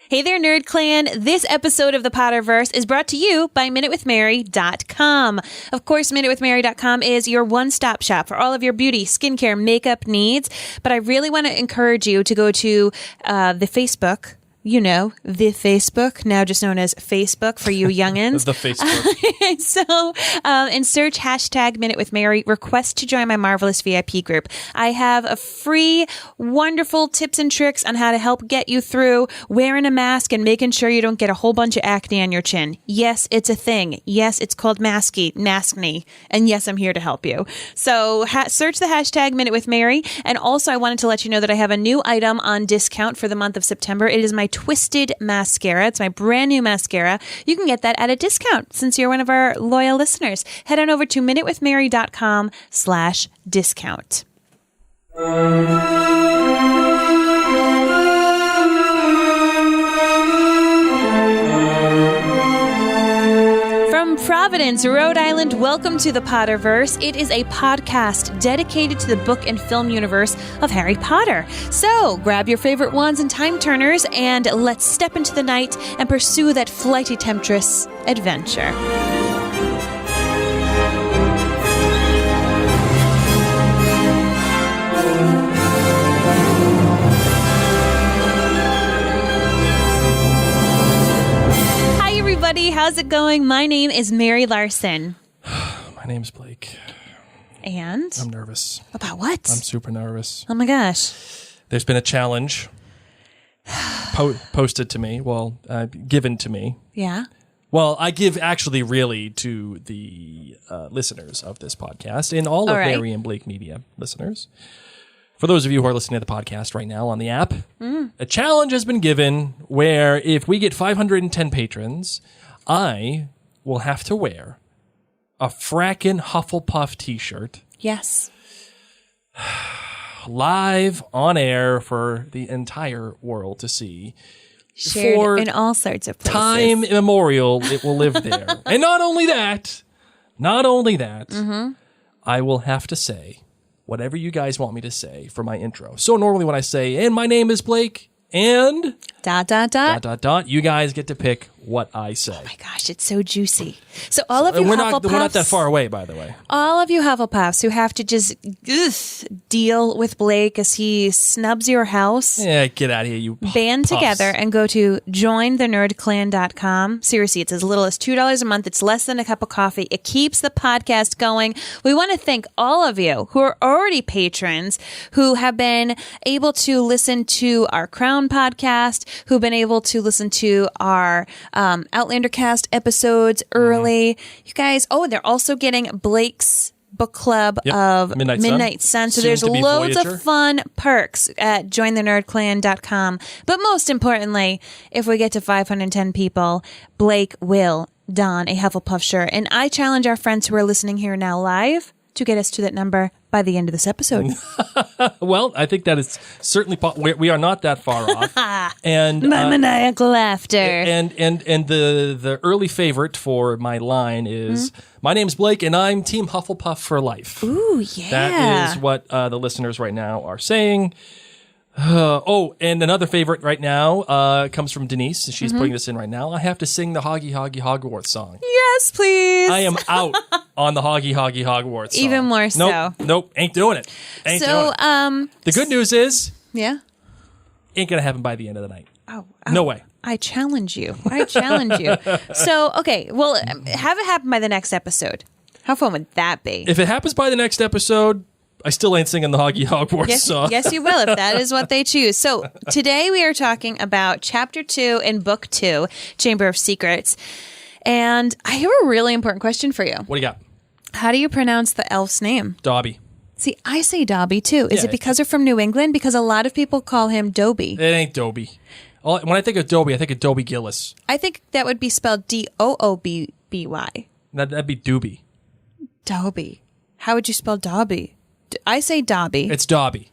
Hey there, Nerd Clan. This episode of the Potterverse is brought to you by MinuteWithMary.com. Of course, MinuteWithMary.com is your one-stop shop for all of your beauty, skincare, makeup needs. But I really want to encourage you to go to the Facebook. You know, the Facebook, now just known as Facebook for you youngins. The Facebook. And search hashtag Minute with Mary. Request to join my marvelous VIP group. I have a free, wonderful tips and tricks on how to help get you through wearing a mask and making sure you don't get a whole bunch of acne on your chin. Yes, it's a thing. Yes, it's called maskne. And yes, I'm here to help you. So search the hashtag Minute with Mary. And also, I wanted to let you know that I have a new item on discount for the month of September. It is my Twisted Mascara. It's my brand new mascara. You can get that at a discount since you're one of our loyal listeners. Head on over to minutewithmary.com/discount. From Providence, Rhode Island, welcome to the Potterverse. It is a podcast dedicated to the book and film universe of Harry Potter. So grab your favorite wands and time turners and let's step into the night and pursue that flighty temptress adventure. How's it going? My name is Mary Larson. My name's Blake. And? I'm nervous. About what? I'm super nervous. Oh my gosh. There's been a challenge posted to me, given to me. Yeah? Well, I give actually really to the listeners of this podcast and all of Mary and Blake Media listeners. For those of you who are listening to the podcast right now on the app, a challenge has been given where if we get 510 patrons, I will have to wear a frackin' Hufflepuff t-shirt. Yes. Live on air for the entire world to see. Shared for in all sorts of places. Time immemorial, it will live there. And not only that, I will have to say whatever you guys want me to say for my intro. So normally when I say, and my name is Blake, and... ... you guys get to pick what I say. Oh my gosh, it's so juicy. So all of you we're Hufflepuffs... We're not that far away, by the way. All of you Hufflepuffs who have to just deal with Blake as he snubs your house... Yeah, get out of here, you band puffs. Together and go to jointhenerdclan.com. Seriously, it's as little as $2 a month. It's less than a cup of coffee. It keeps the podcast going. We want to thank all of you who are already patrons, who have been able to listen to our Crown podcast, who've been able to listen to our Outlander cast episodes early. You guys, they're also getting Blake's book club of Midnight Sun. So there's loads Voyager. of fun perks at jointhenerdclan.com. But most importantly, if we get to 510 people, Blake will don a Hufflepuff shirt. And I challenge our friends who are listening here now live to get us to that number by the end of this episode. Well, I think that is certainly we are not that far off. And my maniacal laughter. And the early favorite for my line is my name's Blake and I'm Team Hufflepuff for life. Ooh, yeah. That is what the listeners right now are saying. And another favorite right now comes from Denise. She's putting this in right now. I have to sing the Hoggy Hoggy Hogwarts song. Yes, please. I am out on the Hoggy Hoggy Hogwarts song. Even more so. Nope, ain't doing it. The good news is, yeah, ain't gonna happen by the end of the night. Oh. No way. I challenge you. So, okay, well, have it happen by the next episode. How fun would that be? If it happens by the next episode, I still ain't singing the Hoggy Hogwarts song. Yes, you will, if that is what they choose. So today we are talking about Chapter 2 in Book 2, Chamber of Secrets. And I have a really important question for you. What do you got? How do you pronounce the elf's name? Dobby. See, I say Dobby too. Is it because they're from New England? Because a lot of people call him Dobby. It ain't Dobby. When I think of Dobby, I think of Dobby Gillis. I think that would be spelled Doobby. That'd be Doobie. Dobby. How would you spell Dobby? I say Dobby. It's Dobby.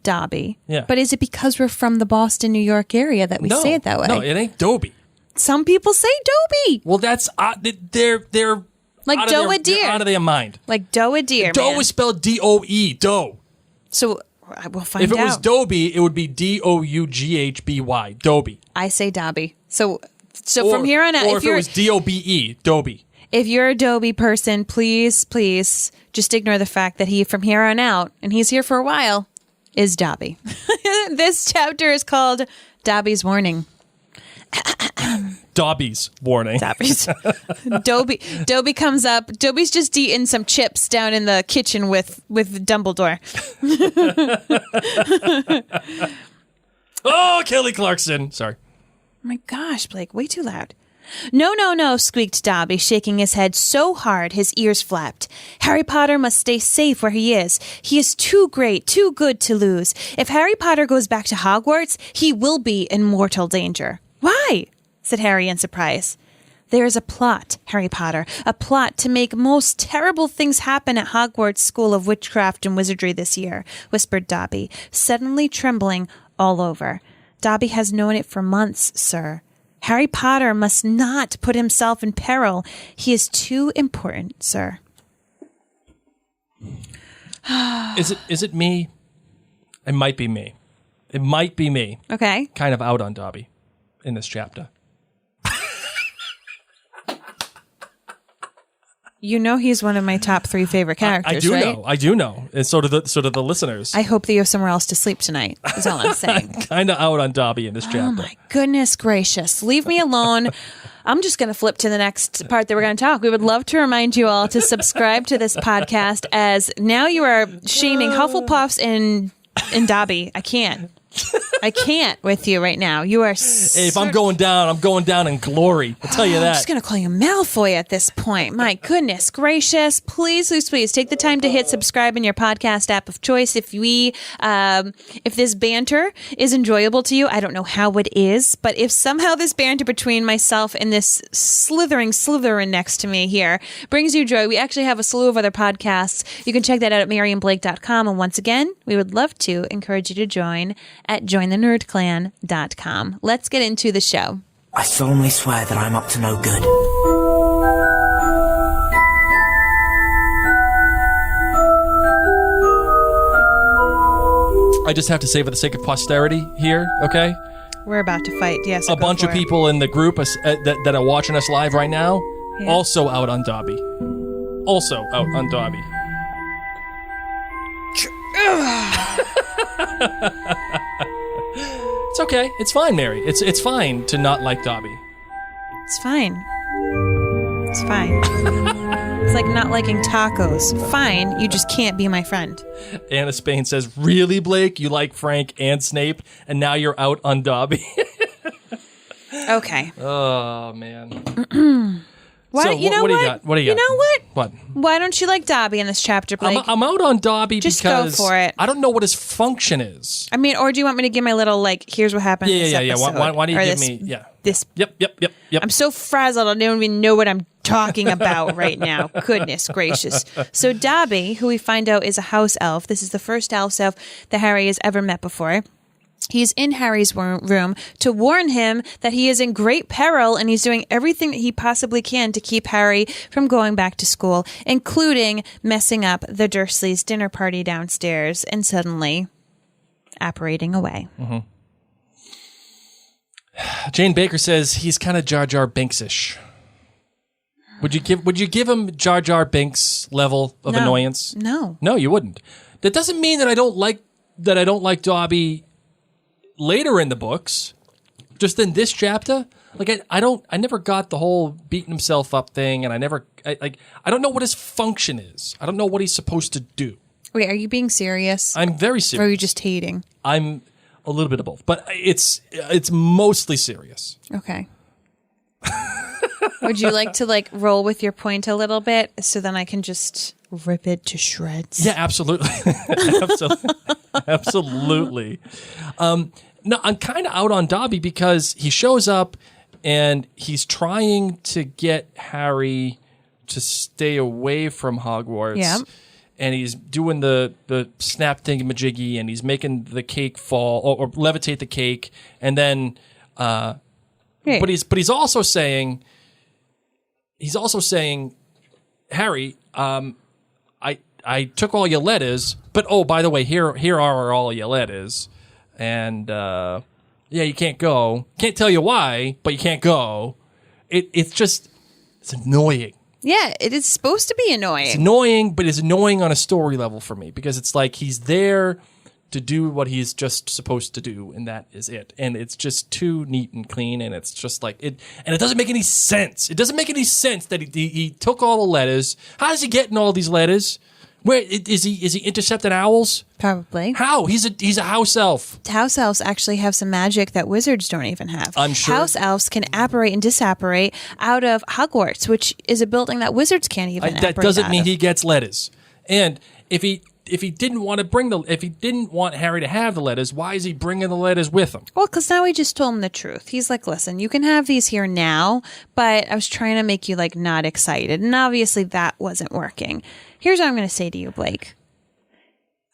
Dobby. Yeah. But is it because we're from the Boston, New York area that we say it that way? No, it ain't Dobby. Some people say Dobby. Well, that's they're like doe a deer. They're out of their mind. Like doe a deer. Doe is spelled D-O-E. Doe. So We'll find out. If it was Dobby, it would be Doughby. Dobby. I say Dobby. So from here on out, or if it was Dobe, Dobby. If you're a Dobby person, please just ignore the fact that he, from here on out, and he's here for a while, is Dobby. This chapter is called Dobby's Warning. Dobby's Warning. Dobby's. Dobby comes up. Dobby's just eating some chips down in the kitchen with Dumbledore. Oh, Kelly Clarkson. Sorry. Oh my gosh, Blake, way too loud. No, squeaked Dobby, shaking his head so hard his ears flapped. Harry Potter must stay safe where he is. He is too great, too good to lose. If Harry Potter goes back to Hogwarts, he will be in mortal danger. Why? Said Harry in surprise. There is a plot, Harry Potter, a plot to make most terrible things happen at Hogwarts School of Witchcraft and Wizardry this year, whispered Dobby, suddenly trembling all over. Dobby has known it for months, sir. Harry Potter must not put himself in peril. He is too important, sir. Is it me? It might be me. It might be me. Okay. Kind of out on Dobby in this chapter. You know he's one of my top 3 favorite characters, right? I do know. And so do the listeners. I hope that you have somewhere else to sleep tonight, is all I'm saying. Kind of out on Dobby in this chapter. Oh my goodness gracious. Leave me alone. I'm just going to flip to the next part that we're going to talk. We would love to remind you all to subscribe to this podcast, as now you are shaming Hufflepuffs and Dobby. I can't with you right now. You are. Hey, if I'm going down in glory. I'll tell you that. I'm just going to call you Malfoy at this point. My goodness gracious. Please take the time to hit subscribe in your podcast app of choice. If this banter is enjoyable to you, I don't know how it is, but if somehow this banter between myself and this Slytherin next to me here brings you joy, we actually have a slew of other podcasts. You can check that out at maryandblake.com. And once again, we would love to encourage you to join at jointhenerdclan.com. Let's get into the show. I solemnly swear that I'm up to no good. I just have to say, for the sake of posterity here, okay? We're about to fight, yes. A bunch of people in the group that are watching us live right now, also out on Dobby. It's okay. It's fine, Mary. It's fine to not like Dobby. It's fine. It's like not liking tacos. Fine, you just can't be my friend. Anna Spain says, really, Blake? You like Frank and Snape, and now you're out on Dobby? Okay. Oh, man. What? So, you know what do you what? got? What do you got? You know what? What? Why don't you like Dobby in this chapter, Blake? I'm out on Dobby just because go for it. I don't know what his function is. I mean, or do you want me to give my little, here's what happened in this episode? Why do you or give me... Yeah. This. Yep. I'm so frazzled, I don't even know what I'm talking about right now. Goodness gracious. So Dobby, who we find out is a house elf, this is the first house elf that Harry has ever met before. He's in Harry's room to warn him that he is in great peril, and he's doing everything that he possibly can to keep Harry from going back to school, including messing up the Dursleys' dinner party downstairs and suddenly apparating away. Mm-hmm. Jane Baker says he's kind of Jar Jar Binks-ish. Would you give him Jar Jar Binks level of annoyance? No, you wouldn't. That doesn't mean that I don't like Dobby later in the books. Just in this chapter, I never got the whole beating himself up thing, and I don't know what his function is. I don't know what he's supposed to do. Wait, are you being serious? I'm very serious. Or are you just hating? I'm a little bit of both, but it's mostly serious. Okay. Would you like to roll with your point a little bit so then I can just rip it to shreds? Yeah, absolutely. Absolutely. No, I'm kind of out on Dobby because he shows up and he's trying to get Harry to stay away from Hogwarts. Yeah. And he's doing the snap thingamajiggy, and he's making the cake fall or levitate the cake, and then but he's also saying Harry, I I took all your letters, but oh, by the way, here are all your letters, and yeah, you can't go. Can't tell you why, but you can't go. It's annoying. Yeah, it is supposed to be annoying. It's annoying, but it's annoying on a story level for me because it's like he's there to do what he's just supposed to do, and that is it. And it's just too neat and clean, and it's just like it. And it doesn't make any sense. It doesn't make any sense that he took all the letters. How does he get in all these letters? Where is he intercepting owls? Probably. How? He's a house elf. House elves actually have some magic that wizards don't even have. I'm sure. House elves can apparate and disapparate out of Hogwarts, which is a building that wizards can't even apparate That doesn't mean of. he gets letters. And if he didn't want Harry to have the letters, why is he bringing the letters with him? Well, because now he just told him the truth. He's like, listen, you can have these here now, but I was trying to make you like not excited. And obviously that wasn't working. Here's what I'm going to say to you, Blake.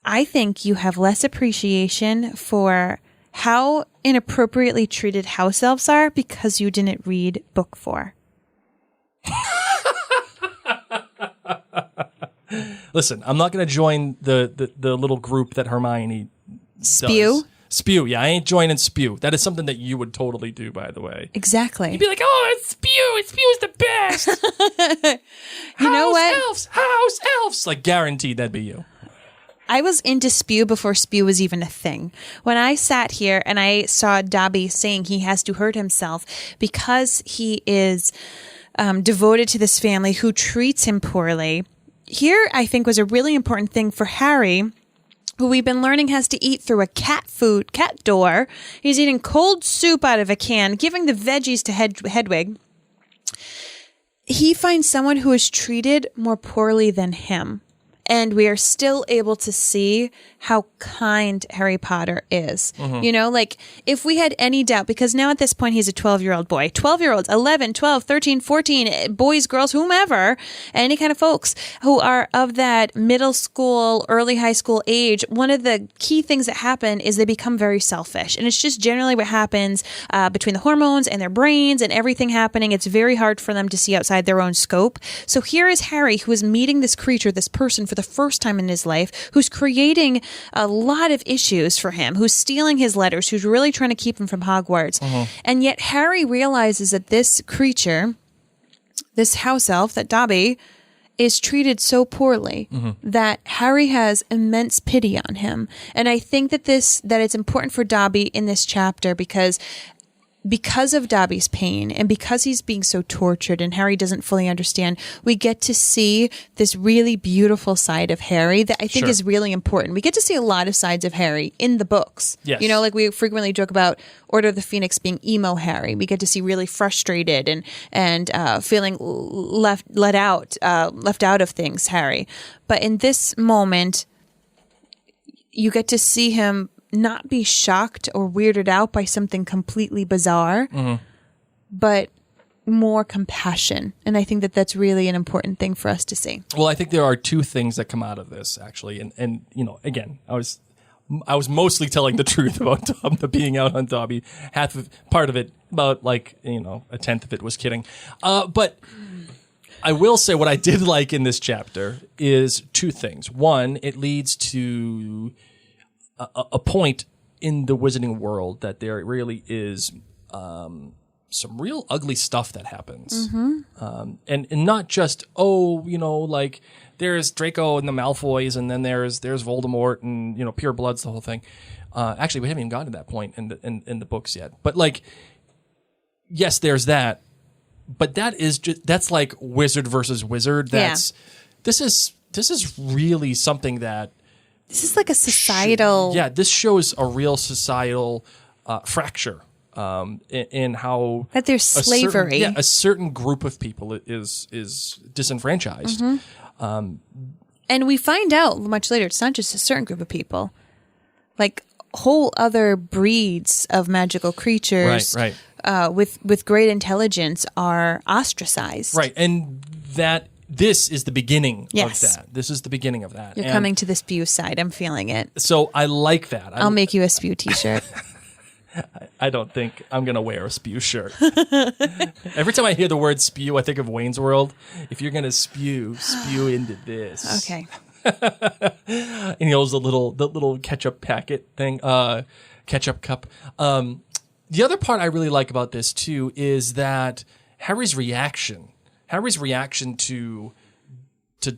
I think you have less appreciation for how inappropriately treated house elves are because you didn't read book 4. Listen, I'm not going to join the little group that Hermione Spew? does. Spew, yeah, I ain't joining Spew. That is something that you would totally do, by the way. Exactly. You'd be like, oh, it's Spew. Spew is the best. You know what? House elves. Like, guaranteed that'd be you. I was into Spew before Spew was even a thing. When I sat here and I saw Dobby saying he has to hurt himself because he is devoted to this family who treats him poorly, here I think was a really important thing for Harry, who we've been learning has to eat through a cat door. He's eating cold soup out of a can, giving the veggies to Hedwig. He finds someone who is treated more poorly than him. And we are still able to see how kind Harry Potter is. Mm-hmm. You know, like if we had any doubt, because now at this point he's a 12-year-old boy, 12-year-olds, 11, 12, 13, 14, boys, girls, whomever, any kind of folks who are of that middle school, early high school age, one of the key things that happen is they become very selfish. And it's just generally what happens between the hormones and their brains and everything happening. It's very hard for them to see outside their own scope. So here is Harry, who is meeting this creature, this person for the first time in his life, who's creating a lot of issues for him, who's stealing his letters, who's really trying to keep him from Hogwarts. Mm-hmm. And yet Harry realizes that this creature, this house elf, that Dobby, is treated so poorly that Harry has immense pity on him. And I think that it's important for Dobby in this chapter because of Dobby's pain and because he's being so tortured and Harry doesn't fully understand, we get to see this really beautiful side of Harry that I think is really important. We get to see a lot of sides of Harry in the books. Yes. You know, like we frequently joke about Order of the Phoenix being emo Harry. We get to see really frustrated and feeling left out of things Harry. But in this moment, you get to see him not be shocked or weirded out by something completely bizarre, but more compassion. And I think that that's really an important thing for us to see. Well, I think there are two things that come out of this, actually. And you know, again, I was mostly telling the truth about the being out on Dobby. Part of it, about like, you know, a tenth of it was kidding. But I will say what I did like in this chapter is two things. One, it leads to a point in the wizarding world that there really is some real ugly stuff that happens. And not just, you know, like there's Draco and the Malfoys and then there's Voldemort and, you know, pure blood's the whole thing. Actually, we haven't even gotten to that point in the books yet. But like, yes, there's that. But that's like wizard versus wizard. This is really something that this is like a societal. This shows a real societal fracture in how that there's slavery. A certain group of people is disenfranchised. And we find out much later it's not just a certain group of people, like whole other breeds of magical creatures, with great intelligence are ostracized. Right, and that. This is the beginning of that. This is the beginning of that. You're coming to the Spew side. I'm feeling it. So I like that. I'll make you a Spew t-shirt. I don't think I'm going to wear a Spew shirt. Every time I hear the word Spew, I think of Wayne's World. If you're going to spew into this. Okay. And he holds the little ketchup packet thing, ketchup cup. The other part I really like about this too is that Harry's reaction to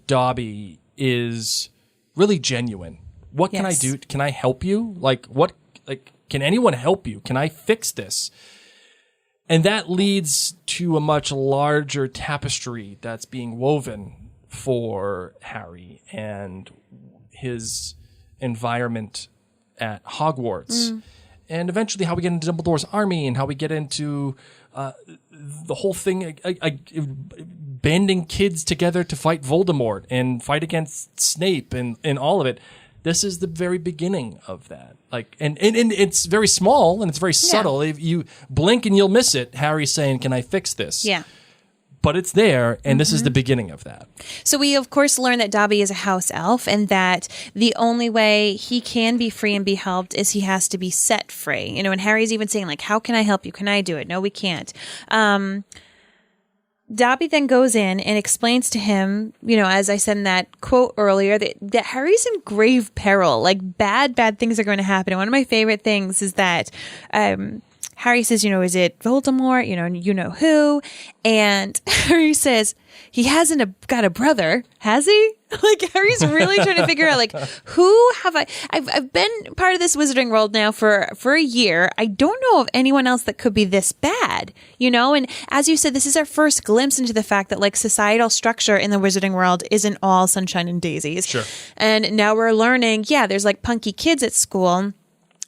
Dobby is really genuine. What can I do? Can I help you? Can anyone help you? Can I fix this? And that leads to a much larger tapestry that's being woven for Harry and his environment at Hogwarts. And eventually how we get into Dumbledore's army and how we get into the whole thing, banding kids together to fight Voldemort and fight against Snape and all of it. This is the very beginning of that. And it's very small and it's very subtle. If you blink and you'll miss it, Harry's saying, can I fix this? Yeah. But it's there, and this is the beginning of that. So we, of course, learn that Dobby is a house elf and that the only way he can be free and be helped is he has to be set free. And Harry's even saying, how can I help you? Can I do it? No, we can't. Dobby then goes in and explains to him, as I said in that quote earlier, that Harry's in grave peril. Bad things are going to happen. And one of my favorite things is that Harry says, is it Voldemort? You know who? And Harry says, he hasn't got a brother, has he? Harry's really trying to figure out, who have I've been part of this wizarding world now for a year. I don't know of anyone else that could be this bad, And as you said, this is our first glimpse into the fact that, societal structure in the wizarding world isn't all sunshine and daisies. Sure. And now we're learning, there's, punky kids at school,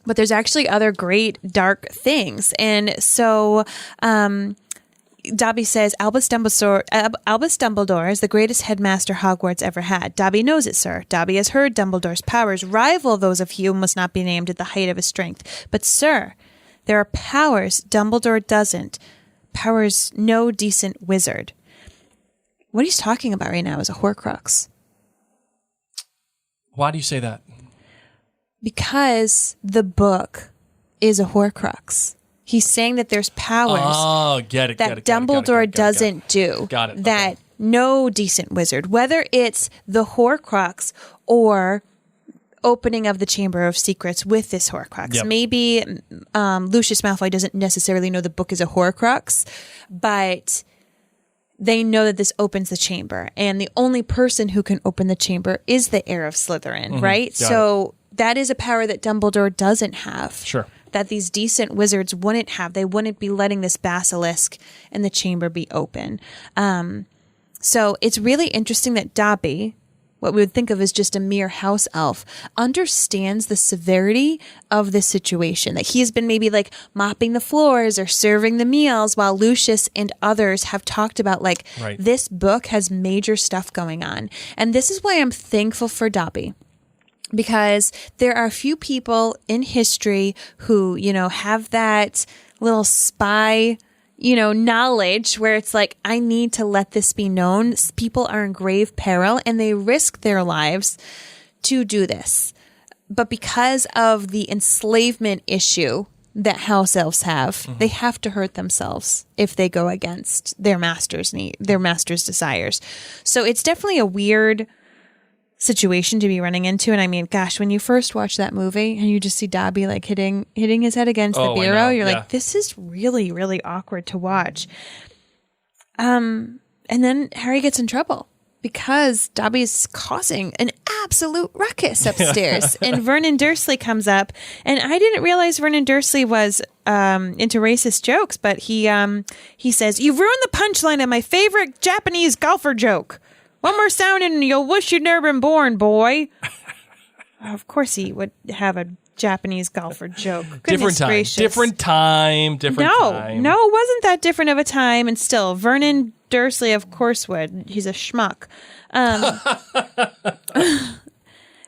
but there's actually other great dark things. And so Dobby says, Albus Dumbledore is the greatest headmaster Hogwarts ever had. Dobby knows it, sir. Dobby has heard Dumbledore's powers rival those of he who must not be named at the height of his strength. But, sir, there are powers Dumbledore doesn't. Powers no decent wizard. What he's talking about right now is a Horcrux. Why do you say that? Because the book is a Horcrux. He's saying that there's powers that Dumbledore doesn't do. Got it. That no decent wizard, whether it's the Horcrux or opening of the Chamber of Secrets with this Horcrux. Yep. Maybe Lucius Malfoy doesn't necessarily know the book is a Horcrux, but they know that this opens the chamber. And the only person who can open the chamber is the heir of Slytherin, right? So that is a power that Dumbledore doesn't have. Sure. That these decent wizards wouldn't have. They wouldn't be letting this basilisk in the chamber be open. So it's really interesting that Dobby, what we would think of as just a mere house elf, understands the severity of this situation. That he has been maybe mopping the floors or serving the meals while Lucius and others have talked about this book has major stuff going on. And this is why I'm thankful for Dobby. Because there are a few people in history who, have that little spy, knowledge where it's I need to let this be known. People are in grave peril and they risk their lives to do this. But because of the enslavement issue that house elves have, they have to hurt themselves if they go against their master's desires. So it's definitely a weird situation to be running into. And I mean, gosh, when you first watch that movie and you just see Dobby hitting his head against the bureau, you're this is really, really awkward to watch. And then Harry gets in trouble because Dobby's causing an absolute ruckus upstairs. And Vernon Dursley comes up, and I didn't realize Vernon Dursley was into racist jokes, but he says, "You've ruined the punchline of my favorite Japanese golfer joke. One more sound and you'll wish you'd never been born, boy." Of course he would have a Japanese golfer joke. Different time. No, it wasn't that different of a time. And still, Vernon Dursley, of course, would. He's a schmuck. But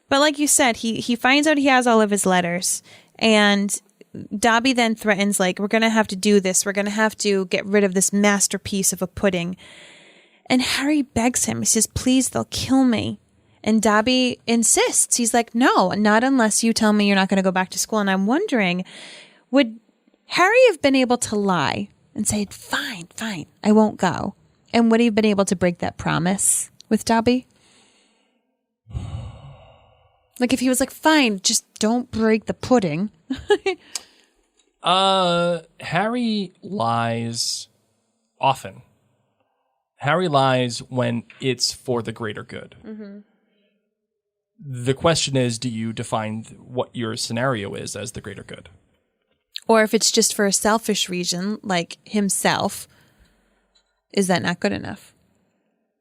like you said, he finds out he has all of his letters. And Dobby then threatens, we're going to have to do this. We're going to have to get rid of this masterpiece of a pudding. And Harry begs him. He says, "Please, they'll kill me." And Dobby insists. He's like, "No, not unless you tell me you're not going to go back to school." And I'm wondering, would Harry have been able to lie and say, fine, I won't go? And would he have been able to break that promise with Dobby? Like if he was like, fine, just don't break the pudding. Harry lies often. Harry lies when it's for the greater good. Mm-hmm. The question is, do you define what your scenario is as the greater good? Or if it's just for a selfish reason, like himself, is that not good enough?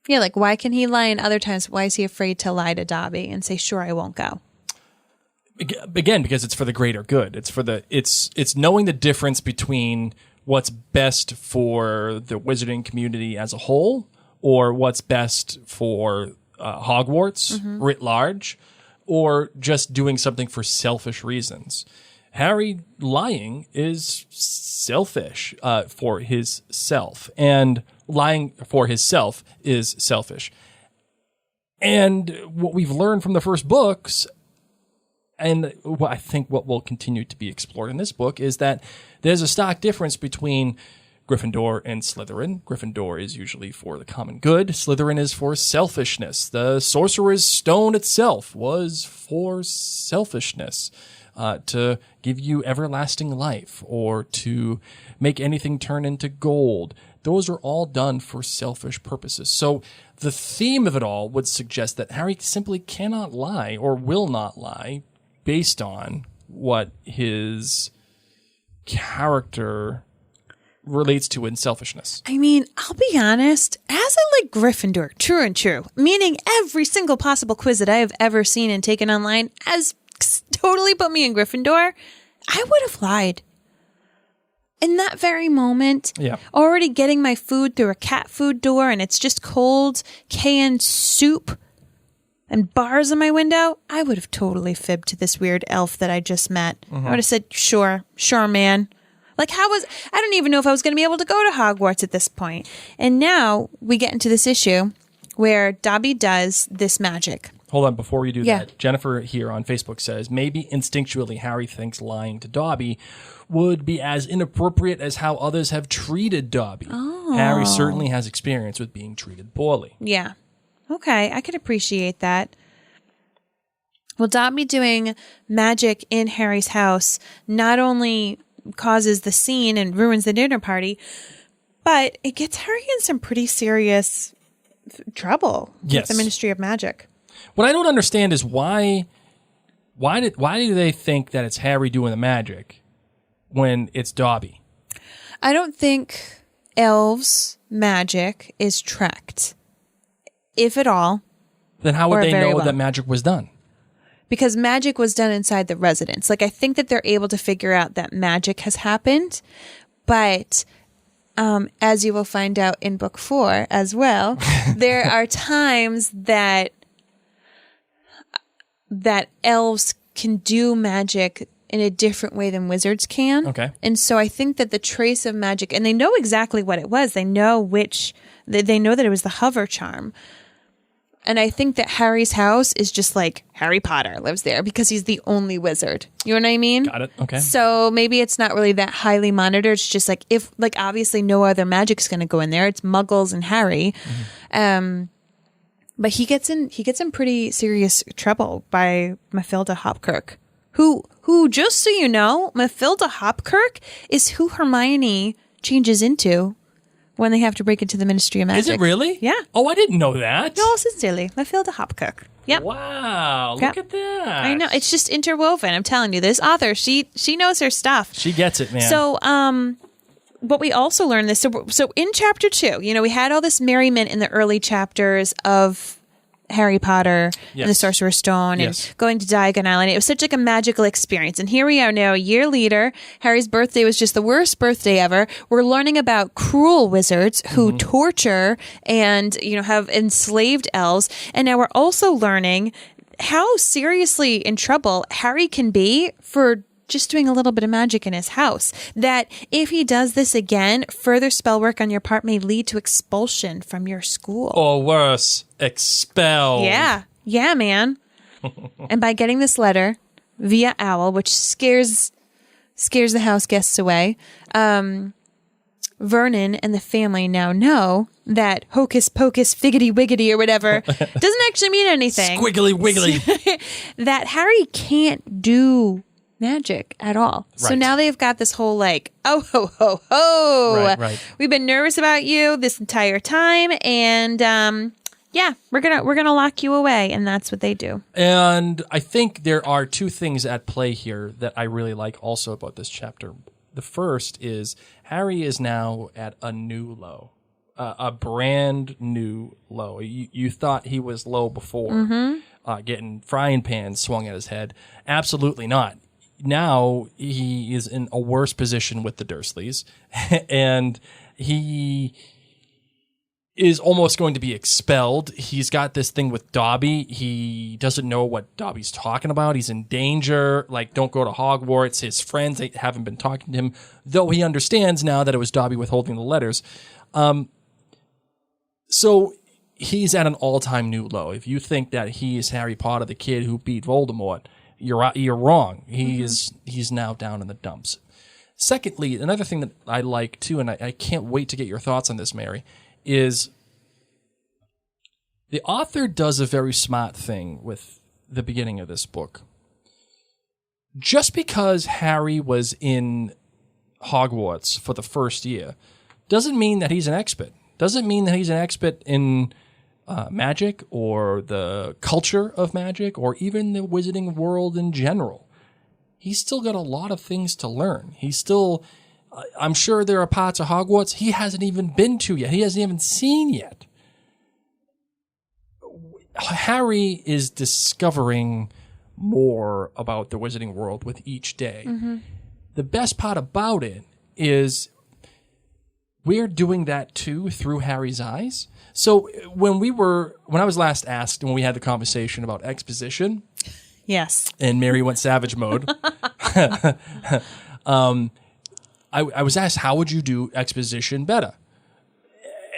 Yeah, like why can he lie in other times? Why is he afraid to lie to Dobby and say, sure, I won't go? Again, because it's for the greater good. It's knowing the difference between what's best for the wizarding community as a whole or what's best for Hogwarts writ large, or just doing something for selfish reasons. Harry lying is selfish for his self, and lying for his self is selfish. And what we've learned from the first books, and what I think what will continue to be explored in this book, is that there's a stark difference between Gryffindor and Slytherin. Gryffindor is usually for the common good. Slytherin is for selfishness. The Sorcerer's Stone itself was for selfishness, to give you everlasting life or to make anything turn into gold. Those are all done for selfish purposes. So the theme of it all would suggest that Harry simply cannot lie or will not lie based on what his character relates to in selfishness. I mean, I'll be honest, as I like Gryffindor, true and true, meaning every single possible quiz that I have ever seen and taken online has totally put me in Gryffindor, I would have lied. In that very moment, already getting my food through a cat food door and it's just cold canned soup and bars on my window, I would have totally fibbed to this weird elf that I just met. I would have said, sure, man. Like I don't even know if I was going to be able to go to Hogwarts at this point. And now we get into this issue where Dobby does this magic. Hold on, before we do that, Jennifer here on Facebook says, maybe instinctually Harry thinks lying to Dobby would be as inappropriate as how others have treated Dobby. Oh. Harry certainly has experience with being treated poorly. Yeah. Okay, I could appreciate that. Well, Dobby doing magic in Harry's house not only causes the scene and ruins the dinner party, but it gets Harry in some pretty serious trouble with the Ministry of Magic. What I don't understand is why do they think that it's Harry doing the magic when it's Dobby? I don't think elves' magic is tracked, if at all. Then how would they know that magic was done? Because magic was done inside the residence. Like, I think that they're able to figure out that magic has happened, but as you will find out in book 4 as well, there are times that elves can do magic in a different way than wizards can. Okay. And so I think that the trace of magic, and they know exactly what it was. They know they know that it was the hover charm. And I think that Harry's house is just like Harry Potter lives there because he's the only wizard. You know what I mean? Got it. Okay. So maybe it's not really that highly monitored. It's just like obviously no other magic's going to go in there. It's Muggles and Harry. Mm-hmm. But he gets in pretty serious trouble by Mathilda Hopkirk, who just so you know, Mathilda Hopkirk is who Hermione changes into when they have to break into the Ministry of Magic. Is it really? Yeah. Oh, I didn't know that. No, sincerely. Mathilda Hopkirk. Yep. Wow. Look at that. I know. It's just interwoven. I'm telling you, this author, she knows her stuff. She gets it, man. So, but we also learned this. So in chapter 2, we had all this merriment in the early chapters of Harry Potter and the Sorcerer's Stone and going to Diagon Island. It was such like a magical experience. And here we are now, a year later. Harry's birthday was just the worst birthday ever. We're learning about cruel wizards who torture and, have enslaved elves. And now we're also learning how seriously in trouble Harry can be for just doing a little bit of magic in his house. That if he does this again, further spell work on your part may lead to expulsion from your school. Or worse, expelled. Yeah. Yeah, man. And by getting this letter via owl, which scares the house guests away, Vernon and the family now know that hocus pocus figgity wiggity or whatever doesn't actually mean anything. Squiggly wiggly. That Harry can't do magic at all. Right. So now they've got this whole like, oh ho ho ho. Right. We've been nervous about you this entire time, and we're gonna lock you away, and that's what they do. And I think there are two things at play here that I really like also about this chapter. The first is Harry is now at a new low, a brand new low. You thought he was low before, getting frying pans swung at his head. Absolutely not. Now he is in a worse position with the Dursleys, and he is almost going to be expelled. He's got this thing with Dobby. He doesn't know what Dobby's talking about. He's in danger. Like, don't go to Hogwarts. His friends haven't been talking to him, though he understands now that it was Dobby withholding the letters. So he's at an all-time new low. If you think that he is Harry Potter, the kid who beat Voldemort, you're wrong. He's now down in the dumps. Secondly, another thing that I like too, and I can't wait to get your thoughts on this, Mary, is the author does a very smart thing with the beginning of this book. Just because Harry was in Hogwarts for the first year doesn't mean that he's an expert. Doesn't mean that he's an expert in magic or the culture of magic or even the wizarding world in general. He's still got a lot of things to learn. He's still... I'm sure there are parts of Hogwarts he hasn't even been to yet. He hasn't even seen yet. Harry is discovering more about the wizarding world with each day. The best part about it is we're doing that too through Harry's eyes. So when I was last asked, when we had the conversation about exposition, yes, and Mary went savage mode, I was asked, how would you do exposition better?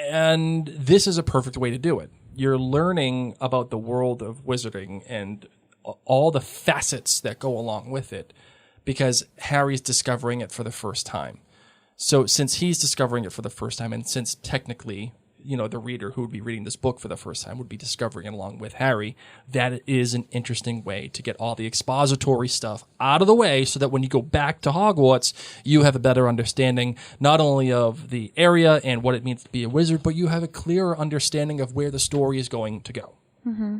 And this is a perfect way to do it. You're learning about the world of wizarding and all the facets that go along with it because Harry's discovering it for the first time. So since he's discovering it for the first time, and since technically, the reader who would be reading this book for the first time would be discovering it along with Harry, that is an interesting way to get all the expository stuff out of the way so that when you go back to Hogwarts, you have a better understanding not only of the area and what it means to be a wizard, but you have a clearer understanding of where the story is going to go.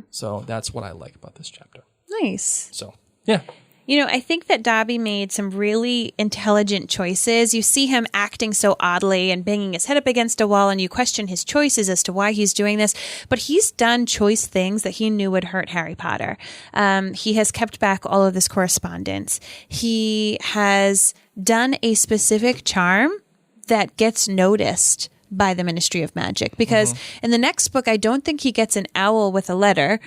So that's what I like about this chapter. Nice. So, yeah. I think that Dobby made some really intelligent choices. You see him acting so oddly and banging his head up against a wall, and you question his choices as to why he's doing this. But he's done choice things that he knew would hurt Harry Potter. He has kept back all of this correspondence. He has done a specific charm that gets noticed by the Ministry of Magic. Because in the next book, I don't think he gets an owl with a letter.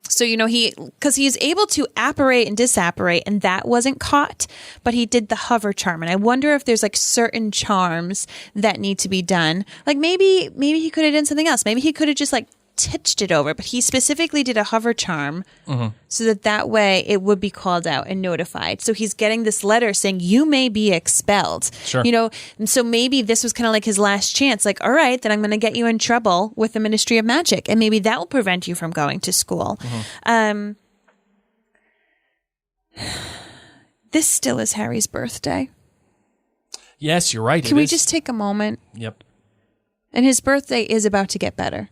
So, because he's able to apparate and disapparate, and that wasn't caught, but he did the hover charm. And I wonder if there's like certain charms that need to be done. Like maybe he could have done something else. Maybe he could have just like titched it over, but he specifically did a hover charm so that way it would be called out and notified. So he's getting this letter saying you may be expelled. Sure. And so maybe this was kind of like his last chance. Like, all right, then I'm going to get you in trouble with the Ministry of Magic, and maybe that will prevent you from going to school. This still is Harry's birthday. Yes, you're right. Can we just take a moment? Yep. And his birthday is about to get better.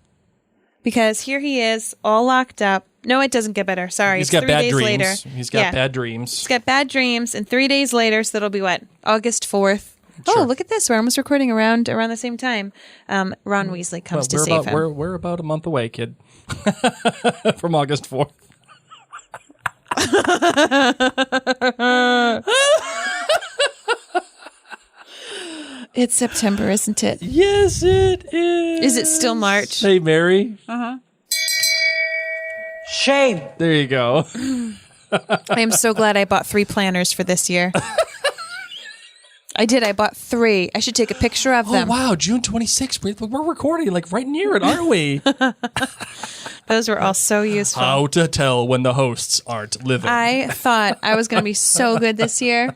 Because here he is, all locked up. No, it doesn't get better. Sorry. He's got 3 bad days dreams. later. He's got bad dreams. He's got bad dreams. And 3 days later, so that'll be what? August 4th. Sure. Oh, look at this. We're almost recording around the same time. Ron Weasley comes to save him. We're about a month away, kid. From August 4th. It's September, isn't it? Yes, it is. Is it still March? Hey, Mary. Shame. There you go. I am so glad I bought 3 planners for this year. I did. I bought 3. I should take a picture of them. Oh, wow. June 26th. We're recording like right near it, aren't we? Those were all so useful. How to tell when the hosts aren't living. I thought I was going to be so good this year.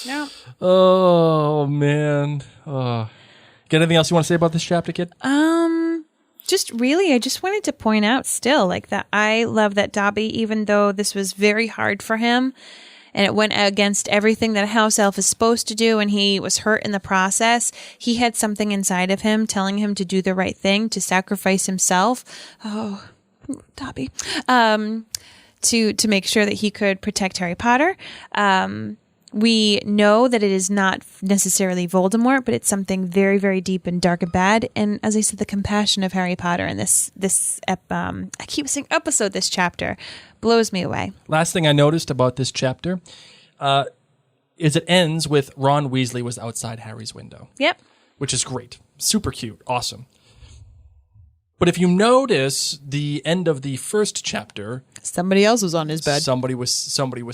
No. Oh, man. Got anything else you want to say about this chapter, kid? I just wanted to point out still, like, that I love that Dobby, even though this was very hard for him and it went against everything that a house elf is supposed to do and he was hurt in the process, he had something inside of him telling him to do the right thing, to sacrifice himself. Oh, Dobby. To make sure that he could protect Harry Potter. We know that it is not necessarily Voldemort, but it's something very, very deep and dark and bad. And as I said, the compassion of Harry Potter in this chapter blows me away. Last thing I noticed about this chapter is it ends with Ron Weasley was outside Harry's window. Yep. Which is great. Super cute. Awesome. But if you notice the end of the first chapter, somebody else was on his bed. Somebody was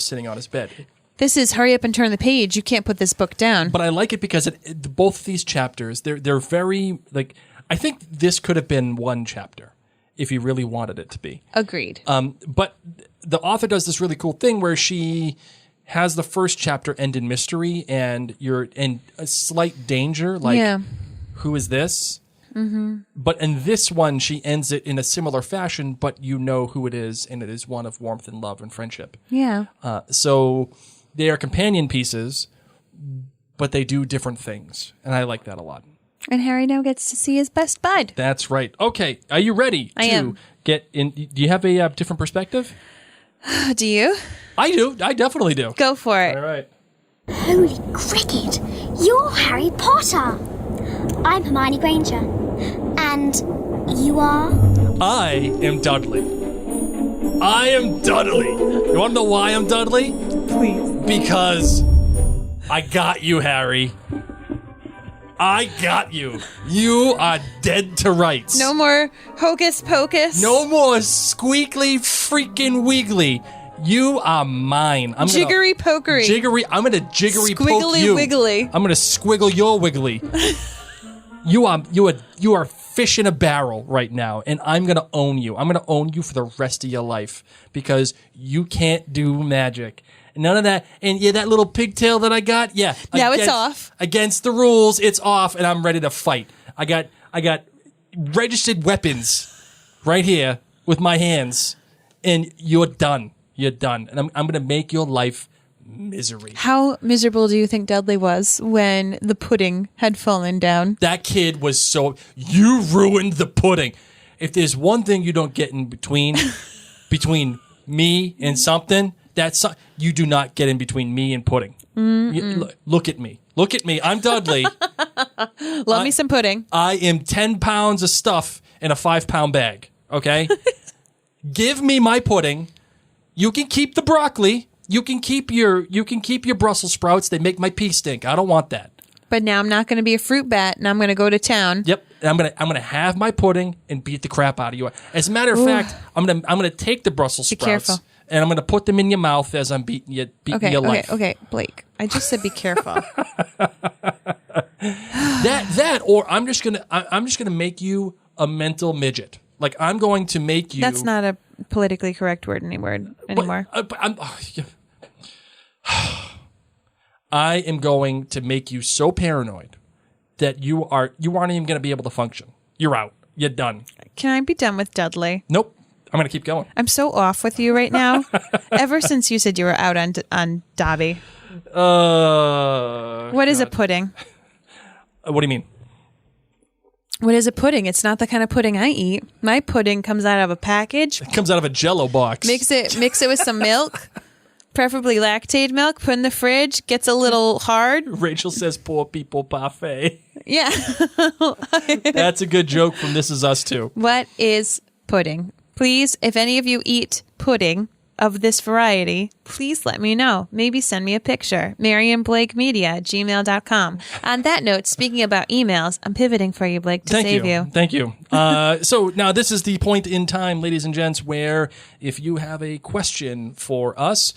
sitting on his bed. This is hurry up and turn the page. You can't put this book down. But I like it because both these chapters, they're very, like, I think this could have been one chapter if you really wanted it to be. Agreed. But the author does this really cool thing where she has the first chapter end in mystery and you're in a slight danger, like, who is this? Mm-hmm. But in this one, she ends it in a similar fashion, but you know who it is, and it is one of warmth and love and friendship. Yeah. So they are companion pieces, but they do different things, and I like that a lot. And Harry now gets to see his best bud. That's right. Okay, are you ready to get in? Do you have a different perspective? Do you? I do. I definitely do. Go for it. All right. Holy cricket! You're Harry Potter! I'm Hermione Granger. And you are? I am Dudley. I am Dudley. You want to know why I'm Dudley? Please. Because I got you, Harry. I got you. You are dead to rights. No more hocus pocus. No more squeakly freaking wiggly. You are mine. Jiggery pokery. I'm gonna jiggery poke Squiggly you. wiggly. I'm gonna squiggle your wiggly. You are fish in a barrel right now, and I'm gonna own you. I'm gonna own you for the rest of your life because you can't do magic. None of that. And yeah, that little pigtail that I got, now it's off. Against the rules, it's off, and I'm ready to fight. I got registered weapons right here with my hands, and you're done. You're done. And I'm gonna make your life misery. How miserable do you think Dudley was when the pudding had fallen down? That kid was you ruined the pudding. If there's one thing you don't get in between me and something, you do not get in between me and pudding. Look at me. Look at me. I'm Dudley. Love me some pudding. I am 10 pounds of stuff in a 5-pound bag. Okay? Give me my pudding. You can keep the broccoli. You can keep your Brussels sprouts. They make my pee stink. I don't want that. But now I'm not going to be a fruit bat, and I'm going to go to town. Yep, and I'm gonna have my pudding and beat the crap out of you. As a matter of fact, I'm gonna take the Brussels sprouts careful. and I'm gonna put them in your mouth as I'm beating your life. Okay, Blake. I just said be careful. Or I'm just gonna make you a mental midget. Like I'm going to make you. That's not a politically correct word anymore. I am going to make you so paranoid that you aren't even going to be able to function. You're out. You're done. Can I be done with Dudley? Nope. I'm going to keep going. I'm so off with you right now. Ever since you said you were out on Dobby. What is a pudding? What do you mean? What is a pudding? It's not the kind of pudding I eat. My pudding comes out of a package. It comes out of a Jell-O box. Mix it with some milk. Preferably lactate milk, put in the fridge, gets a little hard. Rachel says poor people parfait. Yeah. That's a good joke from This Is Us too. What is pudding? Please, if any of you eat pudding of this variety, please let me know. Maybe send me a picture. MarianBlakeMedia@gmail.com. On that note, speaking about emails, I'm pivoting for you, Blake, to save you. Thank you. So now this is the point in time, ladies and gents, where if you have a question for us,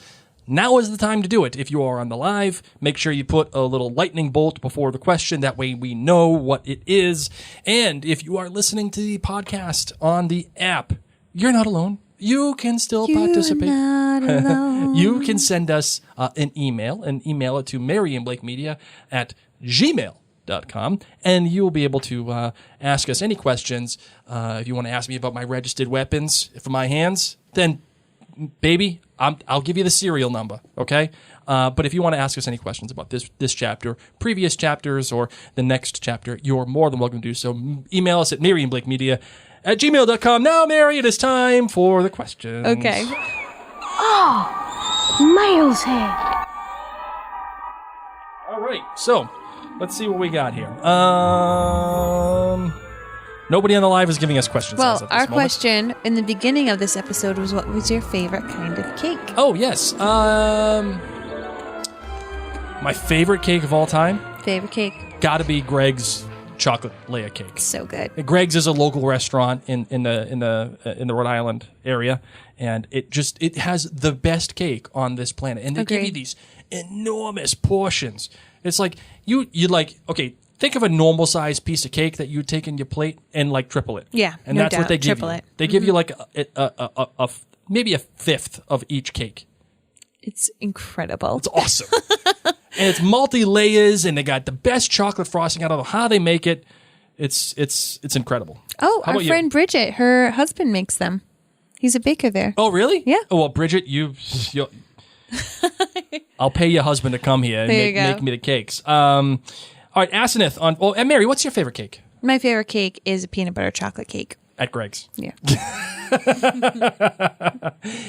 now is the time to do it. If you are on the live, make sure you put a little lightning bolt before the question. That way we know what it is. And if you are listening to the podcast on the app, you're not alone. you can still You're participate. not alone. You can send us an email and email it to maryandblakemedia@gmail.com, and you will be able to ask us any questions. If you want to ask me about my registered weapons for my hands, then baby, I'll give you the serial number, okay? But if you want to ask us any questions about this chapter, previous chapters, or the next chapter, you're more than welcome to do so. Email us at maryandblakemedia@gmail.com. Now, Mary, it is time for the questions. Okay. Mail's here. All right, so let's see what we got here. Nobody on the live is giving us questions. Well, as of this our moment. question in the beginning of this episode was, what was your favorite kind of cake? Oh, yes. My favorite cake of all time? Favorite cake? Gotta be Greg's chocolate layer cake. So good. Greg's is a local restaurant in the Rhode Island area, and it has the best cake on this planet. And they give you Agreed. these enormous portions. It's like you like, okay, think of a normal sized piece of cake that you'd take in your plate and like triple it. Yeah, and no that's what doubt. they give Triple you. it. They give you like a maybe a fifth of each cake. It's incredible. It's awesome. And it's multi-layers, and they got the best chocolate frosting. I don't know how they make it. It's incredible. Oh, How our about you? friend Bridget, her husband makes them. He's a baker there. Oh, really? Yeah. Oh, well, Bridget, I'll pay your husband to come here and There you make go. me the cakes. All right, Aseneth and Mary, what's your favorite cake? My favorite cake is a peanut butter chocolate cake. At Greg's. Yeah.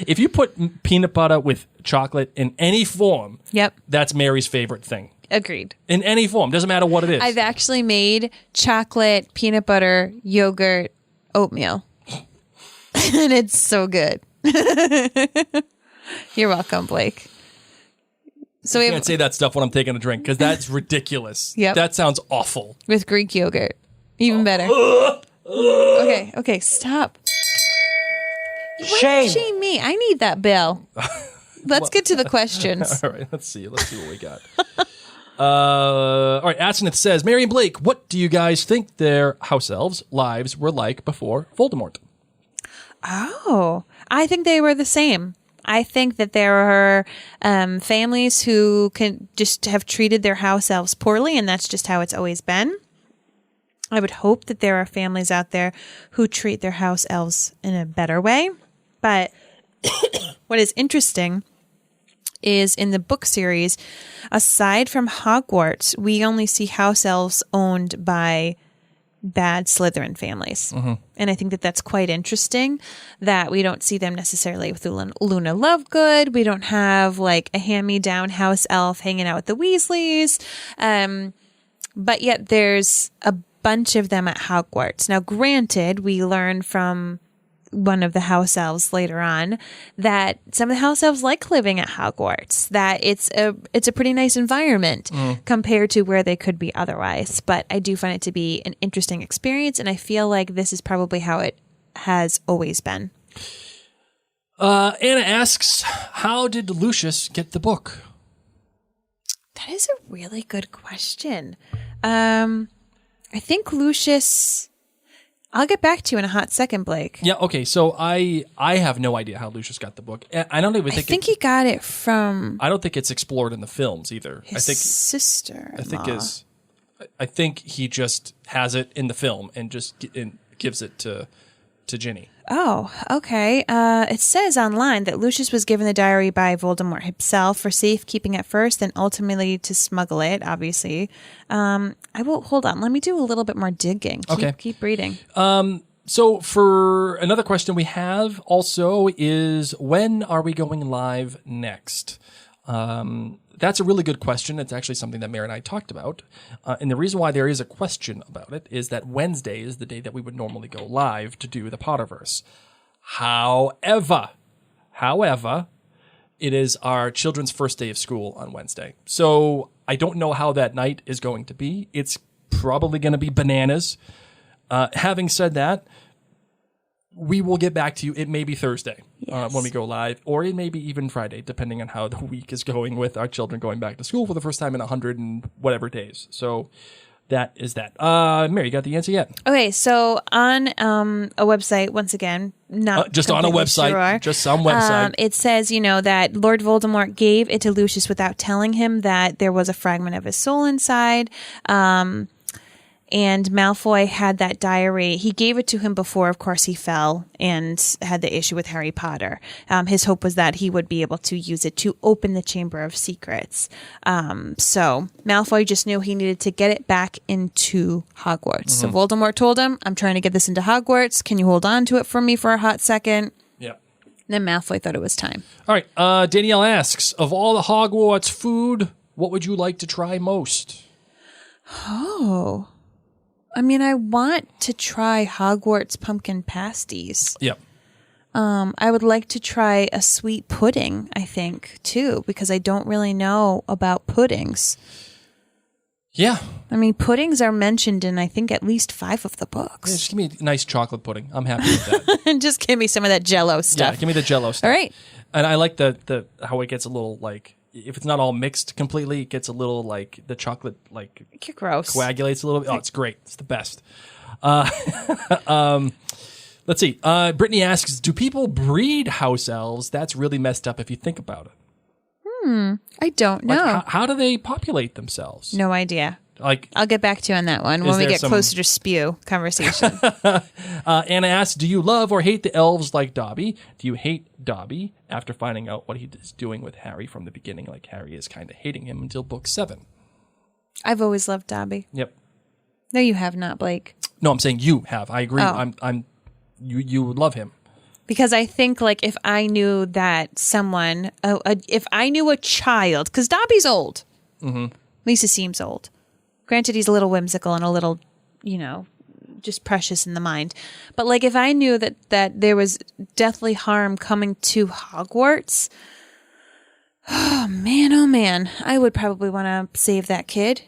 If you put peanut butter with chocolate in any form, Yep. that's Mary's favorite thing. Agreed. In any form, doesn't matter what it is. I've actually made chocolate, peanut butter, yogurt, oatmeal. And it's so good. You're welcome, Blake. So we I have can't say that stuff when I'm taking a drink because that's ridiculous. Yep. That sounds awful. with Greek yogurt. Even better. Okay, stop. Shame. Shame me. I need that bill. Let's get to the questions. All right, let's see what we got. All right, Aseneth says, Mary and Blake, what do you guys think their house elves' lives were like before Voldemort? Oh, I think they were the same. I think that there are families who can just have treated their house elves poorly, and that's just how it's always been. I would hope that there are families out there who treat their house elves in a better way. But what is interesting is in the book series, aside from Hogwarts, we only see house elves owned by bad Slytherin families. And I think that that's quite interesting that we don't see them necessarily with Luna Lovegood. We don't have like a hand-me-down house elf hanging out with the Weasleys. But yet there's a bunch of them at Hogwarts. Now, granted, we learn from one of the house elves later on that some of the house elves like living at Hogwarts, that it's a pretty nice environment compared to where they could be otherwise. But I do find it to be an interesting experience, and I feel like this is probably how it has always been. Anna asks, how did Lucius get the book? That is a really good question. I think Lucius... I'll get back to you in a hot second, Blake. Yeah, okay, so I have no idea how Lucius got the book. I don't even I think think he got it from I don't think it's explored in the films either. his sister. I think he just has it in the film and just gives it to Ginny. Oh, okay. It says online that Lucius was given the diary by Voldemort himself for safekeeping at first, then ultimately to smuggle it, obviously. Hold on. Let me do a little bit more digging. Keep reading. So for another question we have also is, when are we going live next? That's a really good question. It's actually something that Mary and I talked about. And the reason why there is a question about it is that Wednesday is the day that we would normally go live to do the Potterverse. However, it is our children's first day of school on Wednesday. So I don't know how that night is going to be. It's probably going to be bananas. Having said that, we will get back to you. It may be Thursday when we go live, or it may be even Friday, depending on how the week is going with our children going back to school for the first time in 100 and whatever days. So that is that. Mary, you got the answer yet? Okay, so on a website, once again, not just on a website, sure, just some website. It says, that Lord Voldemort gave it to Lucius without telling him that there was a fragment of his soul inside. And Malfoy had that diary. He gave it to him before, of course, he fell and had the issue with Harry Potter. His hope was that he would be able to use it to open the Chamber of Secrets. So Malfoy just knew he needed to get it back into Hogwarts. So Voldemort told him, I'm trying to get this into Hogwarts. Can you hold on to it for me for a hot second? Yeah. Then Malfoy thought it was time. All right. Danielle asks, of all the Hogwarts food, what would you like to try most? Oh, I mean, I want to try Hogwarts pumpkin pasties. Yep. I would like to try a sweet pudding, I think, too, because I don't really know about puddings. Yeah. I mean, puddings are mentioned in, I think, at least 5 of the books. Yeah, just give me a nice chocolate pudding. I'm happy with that. And just give me some of that Jell-O stuff. Yeah, give me the Jell-O stuff. All right. And I like the how it gets a little, like, if it's not all mixed completely, it gets a little, like, the chocolate, like, You're gross. coagulates a little bit. Oh, it's great. It's the best. Let's see. Brittany asks, do people breed house elves? That's really messed up if you think about it. I don't know. Like, how do they populate themselves? No idea. Like, I'll get back to you on that one when we get closer to spew conversation. Anna asks, do you love or hate the elves like Dobby? Do you hate Dobby after finding out what he is doing with Harry from the beginning? Like, Harry is kind of hating him until book 7. I've always loved Dobby. Yep. No, you have not, Blake. No, I'm saying you have. I agree. Oh. You love him. Because I think, like, if I knew that someone, if I knew a child, because Dobby's old. Mm-hmm. At least it seems old. Granted, he's a little whimsical and a little, just precious in the mind. But, like, if I knew that there was deathly harm coming to Hogwarts, oh, man, I would probably want to save that kid.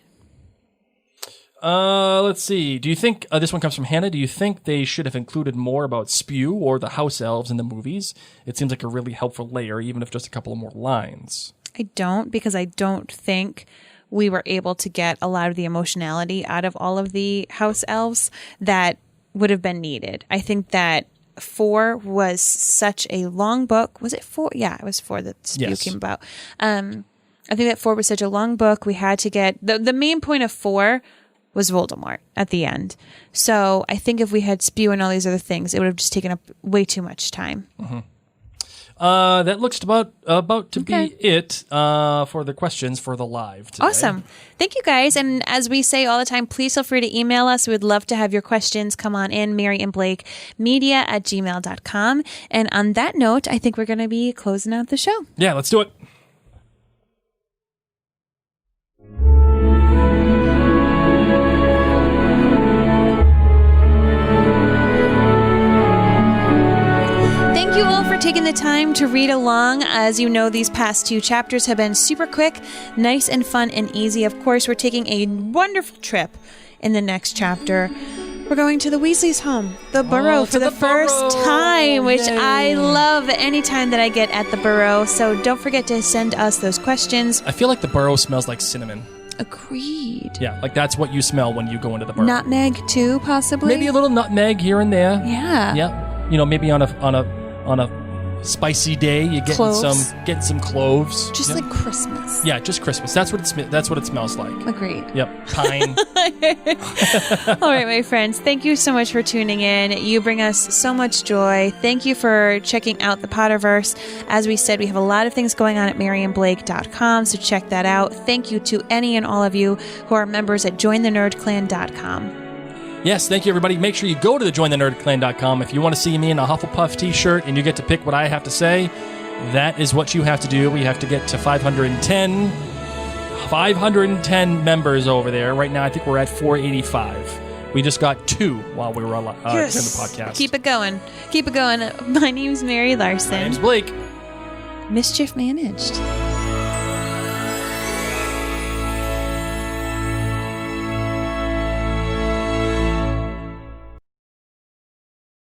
Let's see. Do you think, this one comes from Hannah, do you think they should have included more about Spew or the house elves in the movies? It seems like a really helpful layer, even if just a couple of more lines. I don't, because I don't think we were able to get a lot of the emotionality out of all of the house elves that would have been needed. I think that 4 was such a long book. Was it 4? Yeah, it was 4 that Spew came about. I think that 4 was such a long book. We had to get, the main point of 4 was Voldemort at the end. So I think if we had Spew and all these other things, it would have just taken up way too much time. Mm-hmm. That looks about to be it for the questions for the live today. Awesome. Thank you, guys. And as we say all the time, please feel free to email us. We would love to have your questions come on in, Mary and Blake, media@gmail.com. And on that note, I think we're going to be closing out the show. Yeah, let's do it. Thank you all for taking the time to read along. As you know, these past 2 chapters have been super quick, nice and fun and easy. Of course, we're taking a wonderful trip in the next chapter. We're going to the Weasleys' home, the Burrow, for the first time, which I love any time that I get at the Burrow. So don't forget to send us those questions. I feel like the Burrow smells like cinnamon. Agreed. Yeah, like that's what you smell when you go into the Burrow. Nutmeg too, possibly. Maybe a little nutmeg here and there. Yeah. Yeah. Maybe on a spicy day, you get some cloves. Just like Christmas. Yeah, just Christmas. That's what it smells like. Agreed. Yep. Pine. All right, my friends. Thank you so much for tuning in. You bring us so much joy. Thank you for checking out the Potterverse. As we said, we have a lot of things going on at maryandblake.com, so check that out. Thank you to any and all of you who are members at jointhenerdclan.com. Yes, thank you, everybody. Make sure you go to the jointhenerdclan.com. If you want to see me in a Hufflepuff t-shirt and you get to pick what I have to say, that is what you have to do. We have to get to 510 members over there. Right now, I think we're at 485. We just got 2 while we were in the podcast. Keep it going. Keep it going. My name's Mary Larson. My name's Blake. Mischief managed.